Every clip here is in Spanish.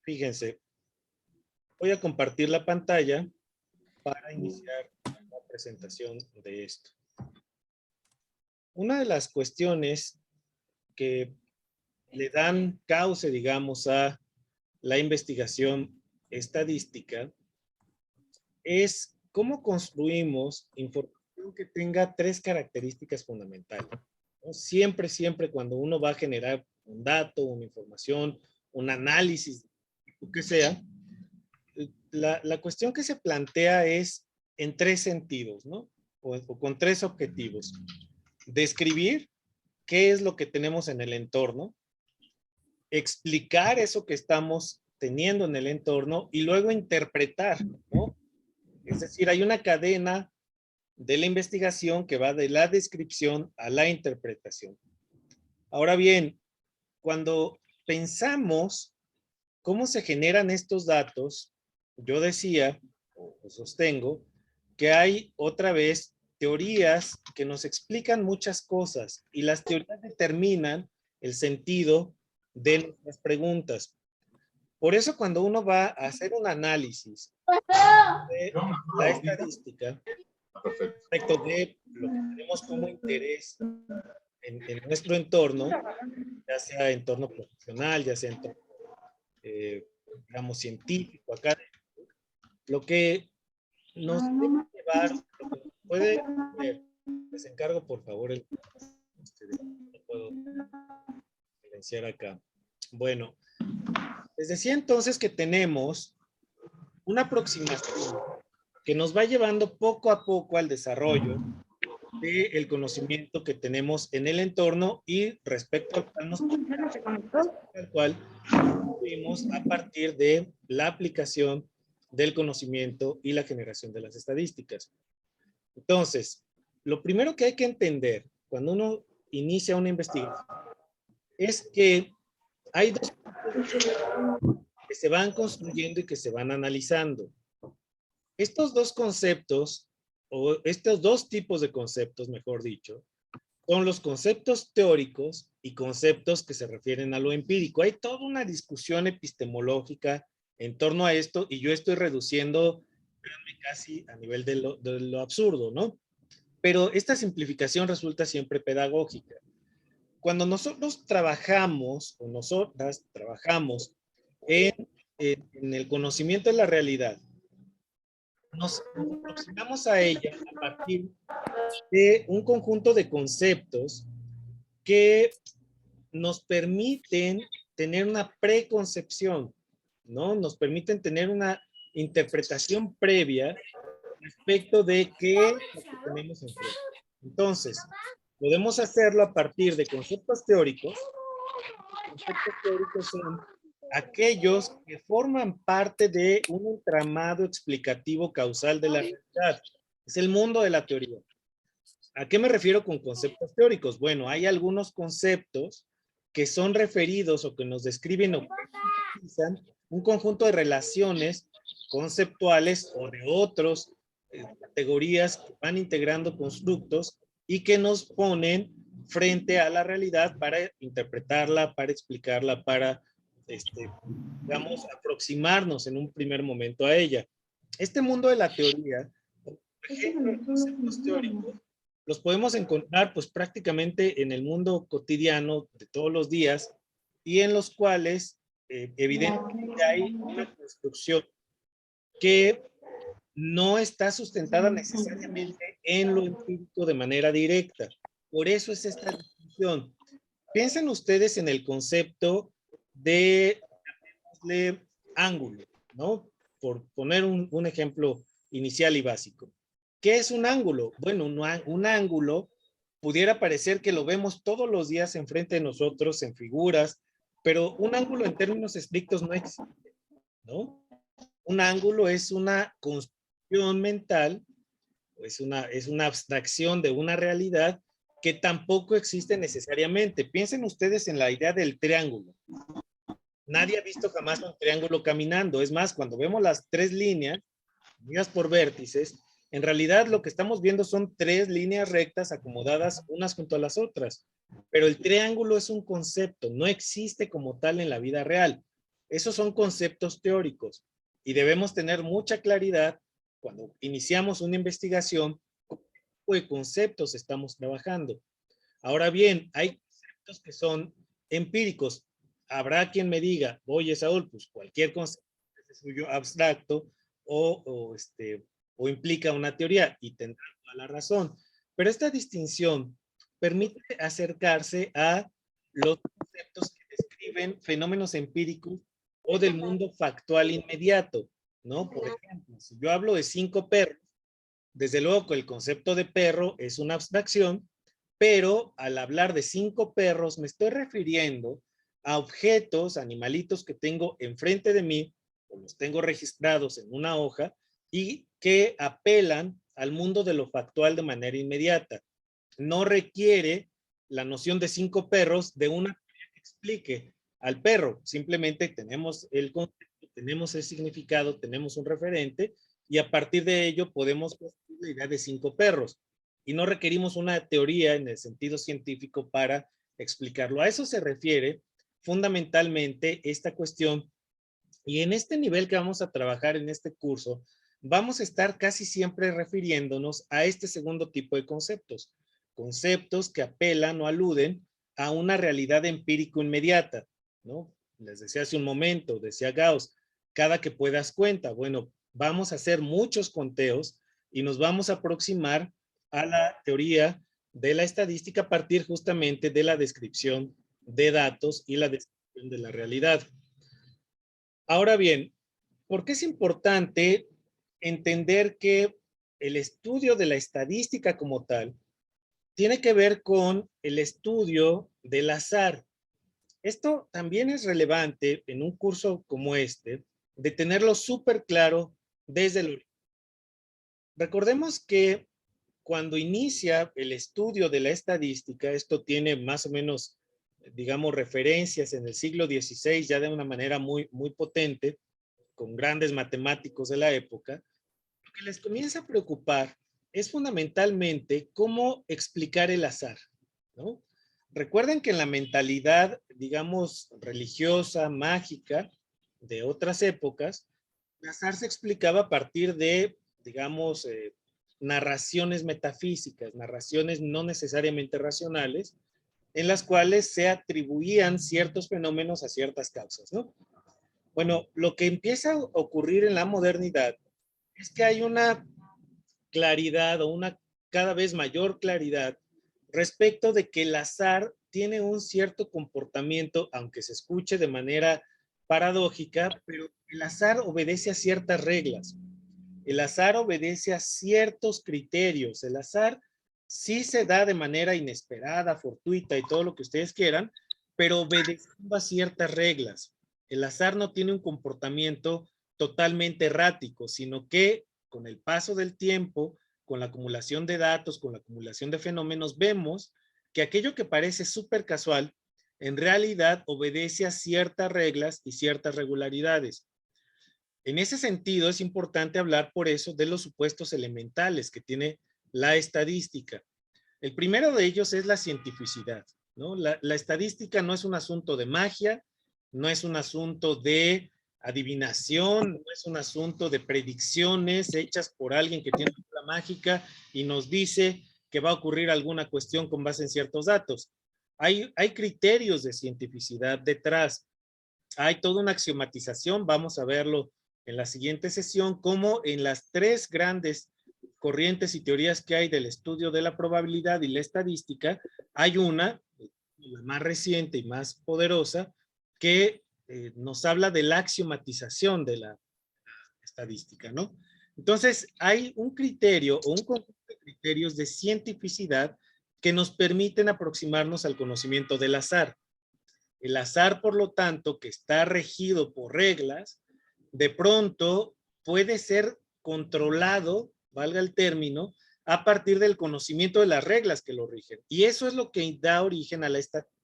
Fíjense, voy a compartir la pantalla para iniciar la presentación de esto. Una de las cuestiones que le dan cauce, digamos, a la investigación estadística es cómo construimos información que tenga tres características fundamentales, ¿no? Siempre cuando uno va a generar un dato, una información, un análisis, lo que sea, la cuestión que se plantea es en tres sentidos, ¿no? O con tres objetivos. Describir qué es lo que tenemos en el entorno, explicar eso que estamos teniendo en el entorno y luego interpretar, ¿no? Es decir, hay una cadena de la investigación que va de la descripción a la interpretación. Ahora bien, cuando pensamos cómo se generan estos datos, yo decía, o sostengo, que hay otra vez teorías que nos explican muchas cosas y las teorías determinan el sentido de nuestras preguntas. Por eso cuando uno va a hacer un análisis de la estadística respecto de lo que tenemos como interés en nuestro entorno, ya sea entorno profesional, ya sea entorno, digamos, científico, académico, lo que nos debe llevar, lo que nos puede ver, les encargo por favor no puedo silenciar acá. Bueno, les decía entonces que tenemos una aproximación que nos va llevando poco a poco al desarrollo del conocimiento que tenemos en el entorno y respecto al cual construimos a partir de la aplicación del conocimiento y la generación de las estadísticas. Entonces, lo primero que hay que entender cuando uno inicia una investigación es que hay dos que se van construyendo y que se van analizando. Estos dos conceptos, o estos dos tipos de conceptos, mejor dicho, son los conceptos teóricos y conceptos que se refieren a lo empírico. Hay toda una discusión epistemológica en torno a esto y yo estoy reduciendo casi a nivel de lo absurdo, ¿no? Pero esta simplificación resulta siempre pedagógica. Cuando nosotros trabajamos o nosotras trabajamos en el conocimiento de la realidad, nos aproximamos a ella a partir de un conjunto de conceptos que nos permiten tener una preconcepción, ¿no? Nos permiten tener una interpretación previa respecto de qué es lo que tenemos enfrente. Entonces, podemos hacerlo a partir de conceptos teóricos. Conceptos teóricos son aquellos que forman parte de un entramado explicativo causal de la realidad. Es el mundo de la teoría. ¿A qué me refiero con conceptos teóricos? Bueno, hay algunos conceptos que son referidos o que nos describen o que utilizan un conjunto de relaciones conceptuales o de otras categorías que van integrando constructos y que nos ponen frente a la realidad para interpretarla, para explicarla, para, digamos, aproximarnos en un primer momento a ella. Este mundo de la teoría, por ejemplo, los conceptos teóricos, los podemos encontrar pues prácticamente en el mundo cotidiano de todos los días y en los cuales evidentemente hay una construcción que no está sustentada necesariamente en lo empírico de manera directa. Por eso es esta discusión. Piensen ustedes en el concepto de ángulo, ¿no? Por poner un ejemplo inicial y básico. ¿Qué es un ángulo? Bueno, un ángulo pudiera parecer que lo vemos todos los días enfrente de nosotros en figuras, pero un ángulo en términos estrictos no existe, ¿no? Un ángulo es una construcción mental, es una abstracción de una realidad que tampoco existe necesariamente. Piensen ustedes en la idea del triángulo. Nadie ha visto jamás un triángulo caminando. Es más, cuando vemos las tres líneas, unidas por vértices, en realidad lo que estamos viendo son tres líneas rectas acomodadas unas junto a las otras. Pero el triángulo es un concepto, no existe como tal en la vida real. Esos son conceptos teóricos y debemos tener mucha claridad cuando iniciamos una investigación con qué tipo de conceptos estamos trabajando. Ahora bien, hay conceptos que son empíricos. Habrá quien me diga, oye, Saúl, pues cualquier concepto es suyo abstracto o implica una teoría, y tendrá toda la razón. Pero esta distinción permite acercarse a los conceptos que describen fenómenos empíricos o del mundo factual inmediato, ¿no? Por ejemplo, si yo hablo de 5 perros, desde luego que el concepto de perro es una abstracción, pero al hablar de 5 perros me estoy refiriendo a objetos, animalitos que tengo enfrente de mí, o los tengo registrados en una hoja, y que apelan al mundo de lo factual de manera inmediata. No requiere la noción de 5 perros de una que explique al perro. Simplemente tenemos el concepto, tenemos el significado, tenemos un referente, y a partir de ello podemos construir la idea de 5 perros. Y no requerimos una teoría en el sentido científico para explicarlo. A eso se refiere fundamentalmente esta cuestión. Y en este nivel que vamos a trabajar en este curso, vamos a estar casi siempre refiriéndonos a este segundo tipo de conceptos. Conceptos que apelan o aluden a una realidad empírico inmediata, ¿no? Les decía hace un momento, decía Gauss, cada que puedas cuenta. Bueno, vamos a hacer muchos conteos y nos vamos a aproximar a la teoría de la estadística a partir justamente de la descripción de datos y la descripción de la realidad. Ahora bien, ¿por qué es importante entender que el estudio de la estadística como tal tiene que ver con el estudio del azar? Esto también es relevante en un curso como este, de tenerlo súper claro desde el origen. Recordemos que cuando inicia el estudio de la estadística, esto tiene más o menos, digamos, referencias en el siglo XVI, ya de una manera muy potente, con grandes matemáticos de la época. Lo que les comienza a preocupar es fundamentalmente cómo explicar el azar, ¿no? Recuerden que en la mentalidad, digamos, religiosa, mágica, de otras épocas, el azar se explicaba a partir de, digamos, narraciones metafísicas, narraciones no necesariamente racionales, en las cuales se atribuían ciertos fenómenos a ciertas causas, ¿no? Bueno, lo que empieza a ocurrir en la modernidad es que hay una claridad o una cada vez mayor claridad respecto de que el azar tiene un cierto comportamiento, aunque se escuche de manera paradójica, pero el azar obedece a ciertas reglas. El azar obedece a ciertos criterios. El azar sí se da de manera inesperada, fortuita y todo lo que ustedes quieran, pero obedeciendo a ciertas reglas. El azar no tiene un comportamiento totalmente errático, sino que con el paso del tiempo, con la acumulación de datos, con la acumulación de fenómenos, vemos que aquello que parece súper casual, en realidad obedece a ciertas reglas y ciertas regularidades. En ese sentido, es importante hablar por eso de los supuestos elementales que tiene la estadística. El primero de ellos es la cientificidad, ¿no? La estadística no es un asunto de magia, no es un asunto de adivinación, no es un asunto de predicciones hechas por alguien que tiene la mágica y nos dice que va a ocurrir alguna cuestión con base en ciertos datos. Hay criterios de cientificidad detrás. Hay toda una axiomatización, vamos a verlo en la siguiente sesión, como en las 3 grandes corrientes y teorías que hay del estudio de la probabilidad y la estadística, hay una, la más reciente y más poderosa, que nos habla de la axiomatización de la estadística, ¿no? Entonces, hay un criterio o un conjunto de criterios de cientificidad que nos permiten aproximarnos al conocimiento del azar. El azar, por lo tanto, que está regido por reglas, de pronto puede ser controlado, valga el término, a partir del conocimiento de las reglas que lo rigen. Y eso es lo que da origen a la estadística.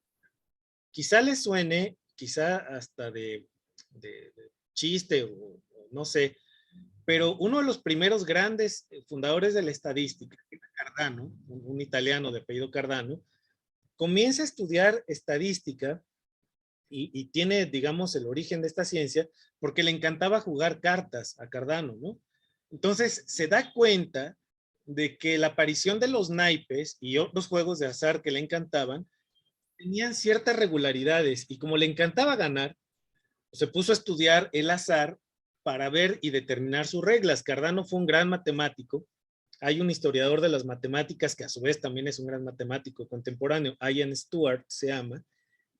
Quizá les suene, quizá hasta de chiste o no sé, pero uno de los primeros grandes fundadores de la estadística, Cardano, un italiano de apellido Cardano, comienza a estudiar estadística y tiene, digamos, el origen de esta ciencia porque le encantaba jugar cartas a Cardano, ¿no? Entonces se da cuenta de que la aparición de los naipes y otros juegos de azar que le encantaban tenían ciertas regularidades y como le encantaba ganar, se puso a estudiar el azar para ver y determinar sus reglas. Cardano fue un gran matemático. Hay un historiador de las matemáticas que a su vez también es un gran matemático contemporáneo, Ian Stewart se llama,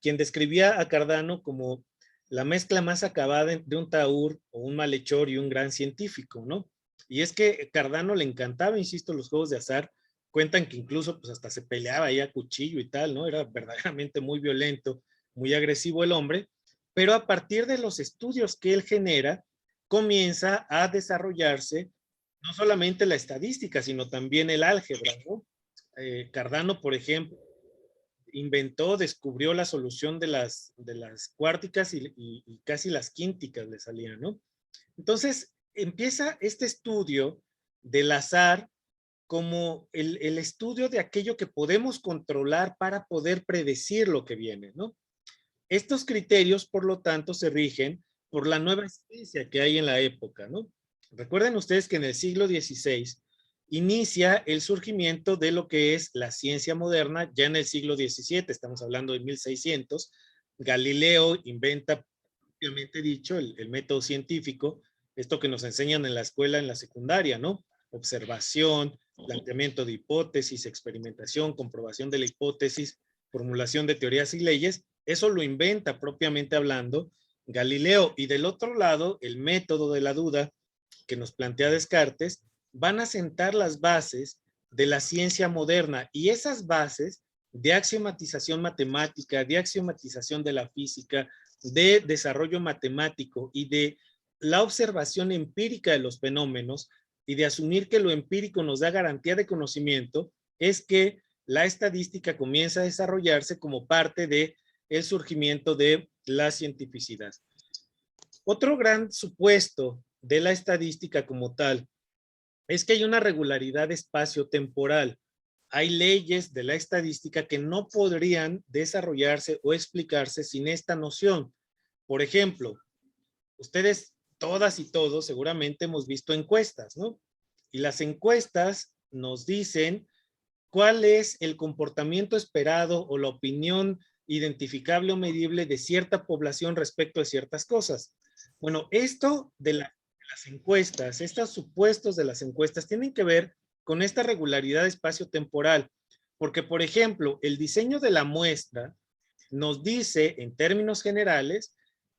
quien describía a Cardano como la mezcla más acabada de un taur o un malhechor y un gran científico, ¿no? Y es que Cardano le encantaba, insisto, los juegos de azar. Cuentan que incluso pues hasta se peleaba ahí a cuchillo y tal, ¿no? Era verdaderamente muy violento, muy agresivo el hombre, pero a partir de los estudios que él genera, comienza a desarrollarse no solamente la estadística, sino también el álgebra, ¿no? Cardano, por ejemplo, inventó, descubrió la solución de las cuárticas y casi las quínticas le salían, ¿no? Entonces, empieza este estudio del azar como el estudio de aquello que podemos controlar para poder predecir lo que viene, ¿no? Estos criterios, por lo tanto, se rigen por la nueva ciencia que hay en la época, ¿no? Recuerden ustedes que en el siglo XVI inicia el surgimiento de lo que es la ciencia moderna, ya en el siglo XVII, estamos hablando de 1600, Galileo inventa, propiamente dicho, el método científico, esto que nos enseñan en la escuela, en la secundaria, ¿no? Observación, planteamiento de hipótesis, experimentación, comprobación de la hipótesis, formulación de teorías y leyes, eso lo inventa propiamente hablando Galileo. Y del otro lado, el método de la duda que nos plantea Descartes, van a sentar las bases de la ciencia moderna y esas bases de axiomatización matemática, de axiomatización de la física, de desarrollo matemático y de la observación empírica de los fenómenos y de asumir que lo empírico nos da garantía de conocimiento, es que la estadística comienza a desarrollarse como parte de el surgimiento de la cientificidad. Otro gran supuesto de la estadística como tal es que hay una regularidad espacio-temporal. Hay leyes de la estadística que no podrían desarrollarse o explicarse sin esta noción. Por ejemplo, ustedes todas y todos seguramente hemos visto encuestas, ¿no? Y las encuestas nos dicen cuál es el comportamiento esperado o la opinión identificable o medible de cierta población respecto a ciertas cosas. Bueno, esto de las encuestas, estos supuestos de las encuestas tienen que ver con esta regularidad espacio-temporal, porque, por ejemplo, el diseño de la muestra nos dice, en términos generales,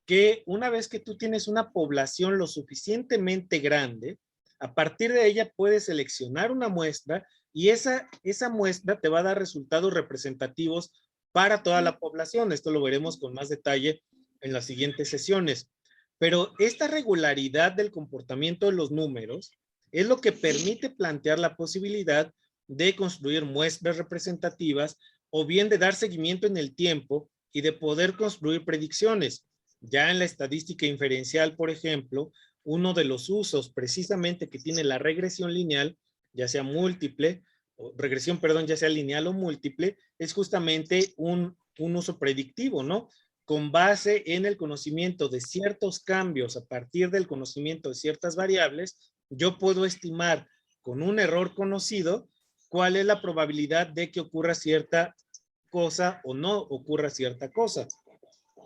que una vez que tú tienes una población lo suficientemente grande, a partir de ella puedes seleccionar una muestra y esa muestra te va a dar resultados representativos para toda la población. Esto lo veremos con más detalle en las siguientes sesiones. Pero esta regularidad del comportamiento de los números es lo que permite plantear la posibilidad de construir muestras representativas o bien de dar seguimiento en el tiempo y de poder construir predicciones. Ya en la estadística inferencial, por ejemplo, uno de los usos precisamente que tiene la regresión lineal, ya sea múltiple, o regresión, perdón, ya sea lineal o múltiple, es justamente un uso predictivo, ¿no? Con base en el conocimiento de ciertos cambios a partir del conocimiento de ciertas variables, yo puedo estimar con un error conocido cuál es la probabilidad de que ocurra cierta cosa o no ocurra cierta cosa.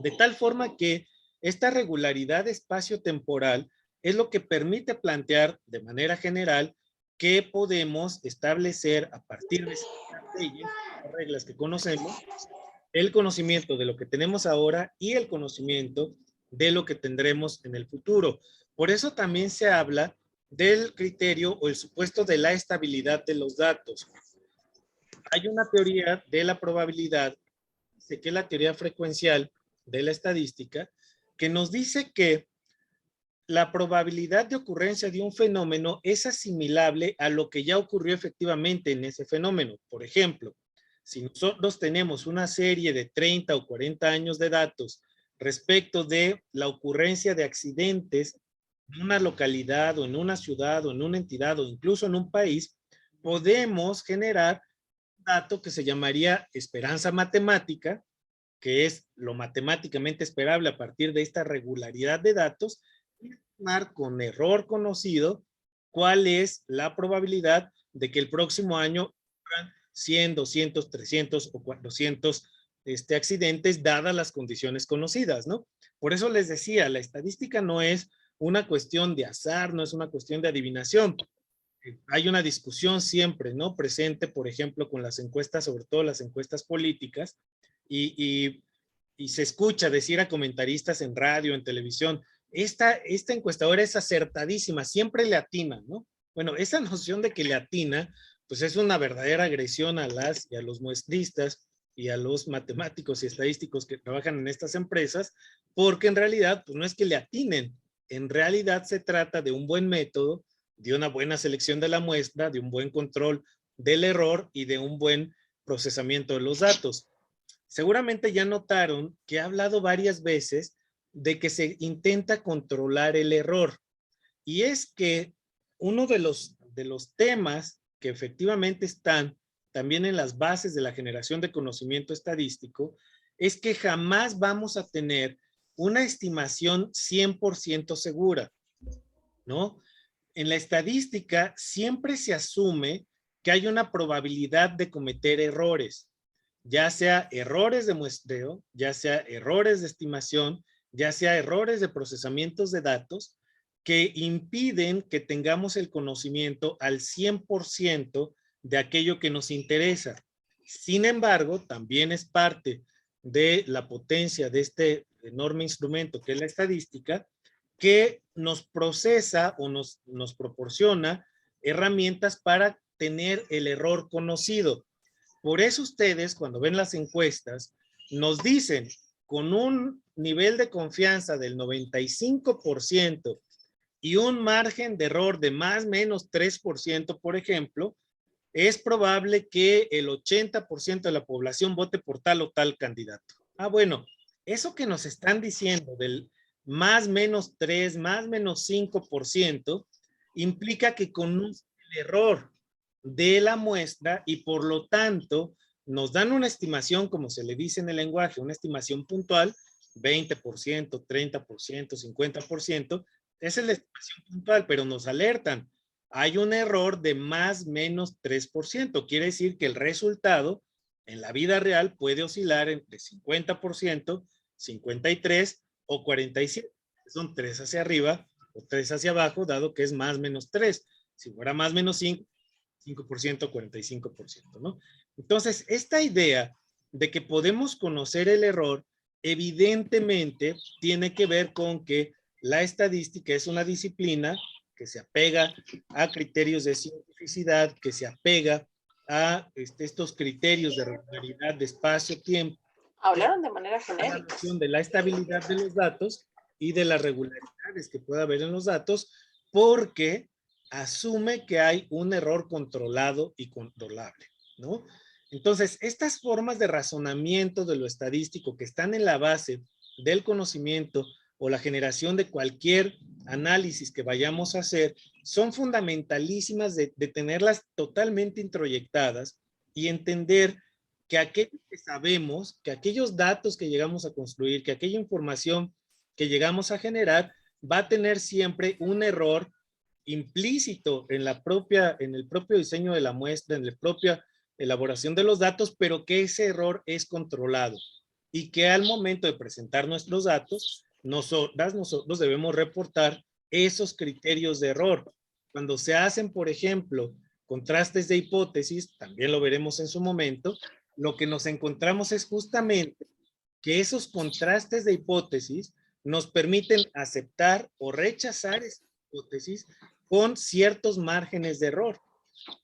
De tal forma que esta regularidad espacio-temporal es lo que permite plantear de manera general que podemos establecer a partir de ciertas leyes, reglas que conocemos, el conocimiento de lo que tenemos ahora y el conocimiento de lo que tendremos en el futuro. Por eso también se habla del criterio o el supuesto de la estabilidad de los datos. Hay una teoría de la probabilidad, que es la teoría frecuencial de la estadística, que nos dice que la probabilidad de ocurrencia de un fenómeno es asimilable a lo que ya ocurrió efectivamente en ese fenómeno. Por ejemplo, si nosotros tenemos una serie de 30 o 40 años de datos respecto de la ocurrencia de accidentes en una localidad o en una ciudad o en una entidad o incluso en un país, podemos generar un dato que se llamaría esperanza matemática, que es lo matemáticamente esperable a partir de esta regularidad de datos, y estimar con error conocido cuál es la probabilidad de que el próximo año 100, 200, 300 o 400 accidentes dadas las condiciones conocidas, ¿no? Por eso les decía, la estadística no es una cuestión de azar, no es una cuestión de adivinación. Hay una discusión siempre, ¿no? Presente, por ejemplo, con las encuestas, sobre todo las encuestas políticas, y, y, y se escucha decir a comentaristas en radio, en televisión, esta encuestadora es acertadísima, siempre le atina, ¿no? Bueno, esa noción de que le atina, pues es una verdadera agresión a las y a los muestristas y a los matemáticos y estadísticos que trabajan en estas empresas, porque en realidad, pues no es que le atinen, en realidad se trata de un buen método, de una buena selección de la muestra, de un buen control del error y de un buen procesamiento de los datos. Seguramente ya notaron que he hablado varias veces de que se intenta controlar el error. Y es que uno de los temas que efectivamente están también en las bases de la generación de conocimiento estadístico es que jamás vamos a tener una estimación 100% segura, ¿no? En la estadística siempre se asume que hay una probabilidad de cometer errores, ya sea errores de muestreo, ya sea errores de estimación, ya sea errores de procesamientos de datos, que impiden que tengamos el conocimiento al 100% de aquello que nos interesa. Sin embargo, también es parte de la potencia de este enorme instrumento que es la estadística, que nos procesa o nos proporciona herramientas para tener el error conocido. Por eso ustedes, cuando ven las encuestas, nos dicen con un nivel de confianza del 95% y un margen de error de más o menos 3%, por ejemplo, es probable que el 80% de la población vote por tal o tal candidato. Ah, bueno, eso que nos están diciendo del más menos 3, más menos 5%, implica que conoce el error de la muestra y por lo tanto nos dan una estimación, como se le dice en el lenguaje, una estimación puntual, 20%, 30%, 50%, esa es la estimación puntual, pero nos alertan hay un error de más menos 3%. Quiere decir que el resultado en la vida real puede oscilar entre 50%, 53% o 47%. Son 3 hacia arriba o 3 hacia abajo, dado que es más menos 3. Si fuera más menos 5, 5%, 45%, ¿no? Entonces, esta idea de que podemos conocer el error, evidentemente tiene que ver con que la estadística es una disciplina que se apega a criterios de cientificidad, que se apega a estos criterios de regularidad de espacio-tiempo. Hablaron de manera genérica. La noción de la estabilidad de los datos y de las regularidades que pueda haber en los datos, porque asume que hay un error controlado y controlable, ¿no? Entonces, estas formas de razonamiento de lo estadístico que están en la base del conocimiento o la generación de cualquier análisis que vayamos a hacer, son fundamentalísimas de tenerlas totalmente introyectadas y entender que aquello que sabemos, que aquellos datos que llegamos a construir, que aquella información que llegamos a generar, va a tener siempre un error implícito en el propio diseño de la muestra, en la propia elaboración de los datos, pero que ese error es controlado y que al momento de presentar nuestros datos, nosotros debemos reportar esos criterios de error. Cuando se hacen, por ejemplo, contrastes de hipótesis, también lo veremos en su momento, lo que nos encontramos es justamente que esos contrastes de hipótesis nos permiten aceptar o rechazar esa hipótesis con ciertos márgenes de error.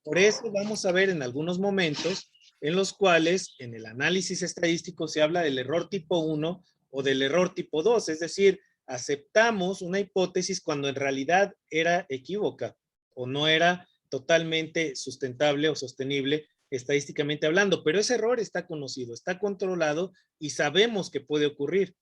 Por eso vamos a ver en algunos momentos en los cuales en el análisis estadístico se habla del error tipo 1 o del error tipo 2, es decir, aceptamos una hipótesis cuando en realidad era equívoca o no era totalmente sustentable o sostenible estadísticamente hablando, pero ese error está conocido, está controlado y sabemos que puede ocurrir.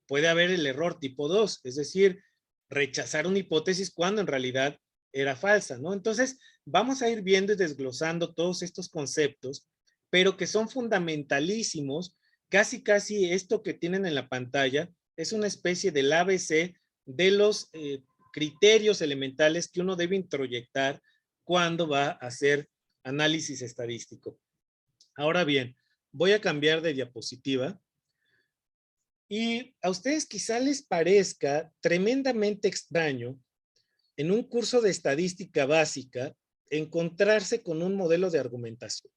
Puede haber el error tipo 2, es decir, rechazar una hipótesis cuando en realidad era falsa, ¿no? Entonces, vamos a ir viendo y desglosando todos estos conceptos, pero que son fundamentalísimos casi esto que tienen en la pantalla es una especie del ABC de los criterios elementales que uno debe introyectar cuando va a hacer análisis estadístico. Ahora bien, voy a cambiar de diapositiva. Y a ustedes quizá les parezca tremendamente extraño en un curso de estadística básica encontrarse con un modelo de argumentación.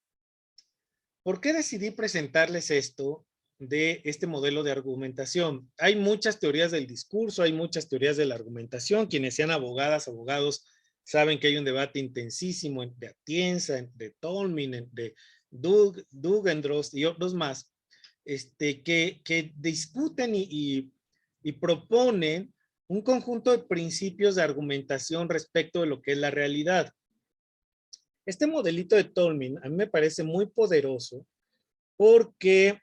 ¿Por qué decidí presentarles esto de este modelo de argumentación? Hay muchas teorías del discurso, hay muchas teorías de la argumentación. Quienes sean abogados, saben que hay un debate intensísimo de Atienza, de Tolmin, de Dugendrost y otros más, que discuten y proponen un conjunto de principios de argumentación respecto de lo que es la realidad. Este modelito de Tolmin a mí me parece muy poderoso porque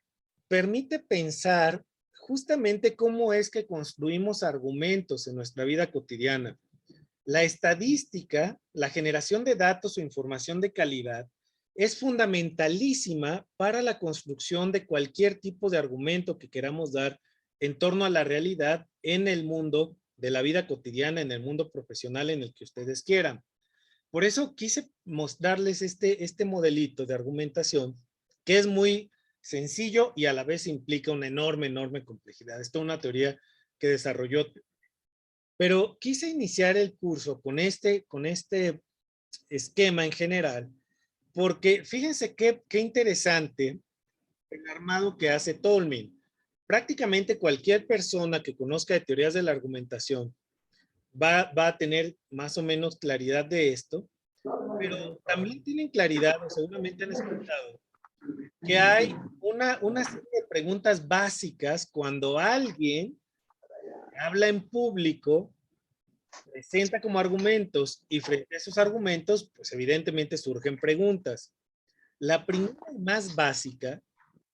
permite pensar justamente cómo es que construimos argumentos en nuestra vida cotidiana. La estadística, la generación de datos o información de calidad, es fundamentalísima para la construcción de cualquier tipo de argumento que queramos dar en torno a la realidad en el mundo de la vida cotidiana, en el mundo profesional en el que ustedes quieran. Por eso quise mostrarles este modelito de argumentación que es muy sencillo y a la vez implica una enorme complejidad. Esto es una teoría que desarrolló. Pero quise iniciar el curso con este esquema en general, porque fíjense qué interesante el armado que hace Tolmin. Prácticamente cualquier persona que conozca de teorías de la argumentación va a tener más o menos claridad de esto, pero también tienen claridad, o seguramente han escuchado, que hay una serie de preguntas básicas cuando alguien habla en público, presenta como argumentos y frente a esos argumentos, pues evidentemente surgen preguntas. La primera y más básica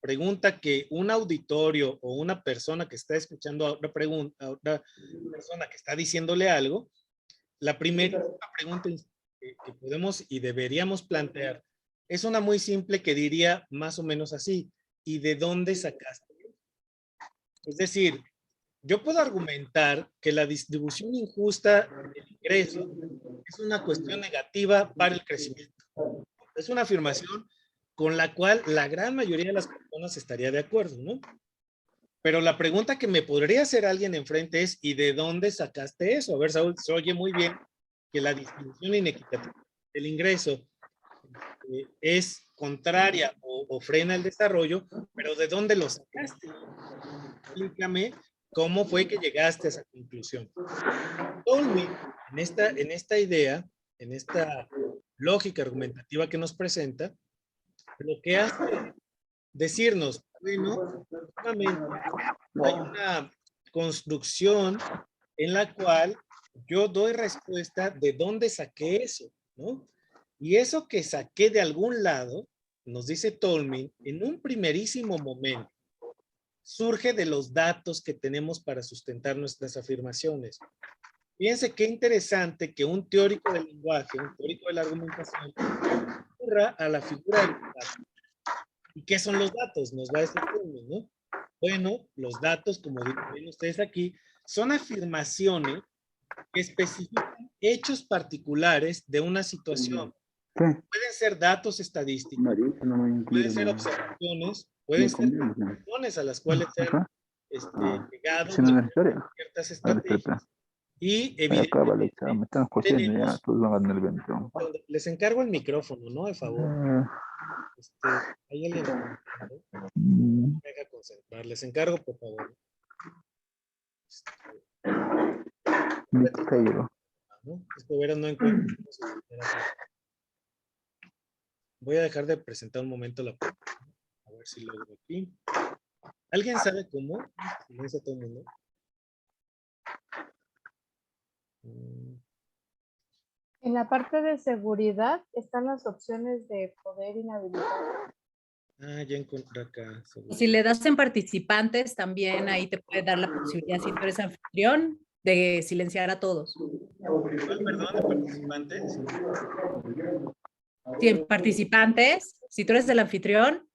pregunta que un auditorio o una persona que está escuchando a otra persona que está diciéndole algo, la primera pregunta que podemos y deberíamos plantear es una muy simple que diría más o menos así: ¿y de dónde sacaste? Es decir, yo puedo argumentar que la distribución injusta del ingreso es una cuestión negativa para el crecimiento. Es una afirmación con la cual la gran mayoría de las personas estaría de acuerdo, ¿no? Pero la pregunta que me podría hacer alguien enfrente es: ¿y de dónde sacaste eso? A ver, Saúl, se oye muy bien que la distribución inequitativa del ingreso es contraria o frena el desarrollo, pero ¿de dónde lo sacaste? Explícame cómo fue que llegaste a esa conclusión. Tolmin, en esta idea, en esta lógica argumentativa que nos presenta, lo que hace es decirnos, bueno, solamente hay una construcción en la cual yo doy respuesta de dónde saqué eso, ¿no? Y eso que saqué de algún lado, nos dice Tolmin, en un primerísimo momento, surge de los datos que tenemos para sustentar nuestras afirmaciones. Fíjense qué interesante que un teórico del lenguaje, un teórico de la argumentación, recurra a la figura de los datos. ¿Y qué son los datos? Nos va a decir Tolmin, ¿no? Bueno, los datos, como ven ustedes aquí, son afirmaciones que especifican hechos particulares de una situación. ¿Qué? Pueden ser datos estadísticos, pueden ser observaciones, pueden ser conclusiones a las cuales se han llegado ciertas estrategias. Y evidentemente me están cosiendo ya, todos van a ganar el evento. les encargo el micrófono, ¿no? De favor. ¿Hay alguien? Me deja concentrar. Les encargo, por favor. ¿No? Esto verás, no encuentro. Voy a dejar de presentar un momento la pantalla. A ver si logro aquí. ¿Alguien sabe cómo? Silencio a todo el mundo. En la parte de seguridad están las opciones de poder inhabilitar. Ah, ya encontré acá. Si le das en participantes, también ahí te puede dar la posibilidad, si tú eres anfitrión, de silenciar a todos. Perdón, de participantes. Si en participantes, si tú eres el anfitrión,